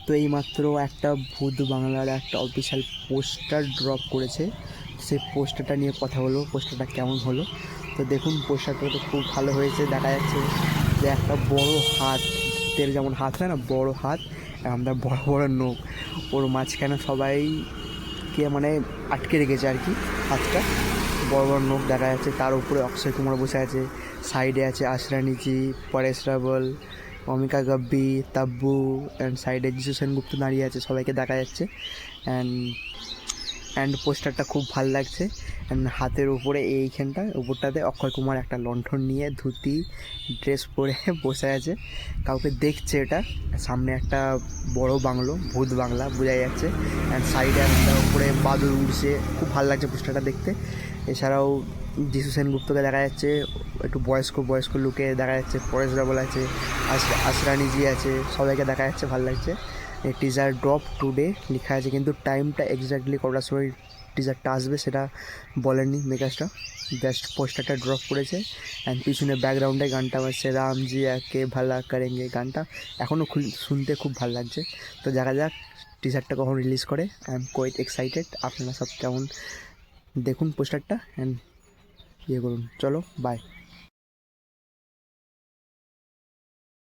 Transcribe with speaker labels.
Speaker 1: তো এইমাত্র একটা ভূত বাংলার একটা অফিসিয়াল পোস্টার ড্রপ করেছে, সেই পোস্টারটা নিয়ে কথা বলবো, পোস্টারটা কেমন হলো। তো দেখুন, পোস্টারটা তো খুব ভালো হয়েছে। দেখা যাচ্ছে যে একটা বড় হাতের যেমন হাত হয় না, বড় হাত, আমরা বড় বড় নখ, ওর মাঝখানে সবাইকে মানে আটকে রেখেছে আর কি হাতটা, বড় বড় নখ দেখা যাচ্ছে। তার উপরে অক্ষয় কুমার বসে আছে, সাইডে আছে আশরানিজি, পরেশ রাবল, অমিকা গাব্বি, তাব্বু, অ্যান্ড সাইডে যিশু সেনগুপ্ত দাঁড়িয়ে আছে, সবাইকে দেখা যাচ্ছে। অ্যান্ড অ্যান্ড পোস্টারটা খুব ভালো লাগছে। অ্যান্ড হাতের উপরে উপরটাতে অক্ষয় কুমার একটা লণ্ঠন নিয়ে ধুতি ড্রেস পরে বসে আছে, কাউকে দেখছে। এটা সামনে একটা বড় বাংলো, ভূত বাংলা বোঝা যাচ্ছে। অ্যান্ড সাইডে একটা উপরে বাদুড় উড়ছে, খুব ভালো লাগছে পোস্টারটা দেখতে। এছাড়াও যিশু সেনগুপ্তকে দেখা যাচ্ছে, একটু বয়স্ক বয়স্ক লুকে দেখা যাচ্ছে, পরেশ রাবল আছে, আশরানিজি আছে, সবাইকে দেখা যাচ্ছে, ভালো লাগছে। টিজার ড্রপ টুডে লেখা আছে, কিন্তু টাইমটা এক্স্যাক্টলি কটার সময় টিজারটা আসবে সেটা বলেননি মেকার্সটা। জাস্ট পোস্টারটা ড্রপ করেছে। অ্যান্ড পিছনে ব্যাকগ্রাউন্ডে গানটা বাজছে, রামজি আকে ভালা করেঙ্গে, গানটা এখনও শুনতে খুব ভালো লাগছে। তো দেখা যাক টিজারটা কখন রিলিজ করে। I am quite excited. আপনারা সব কেমন দেখুন পোস্টারটা অ্যান্ড করুন। চলো, বাই।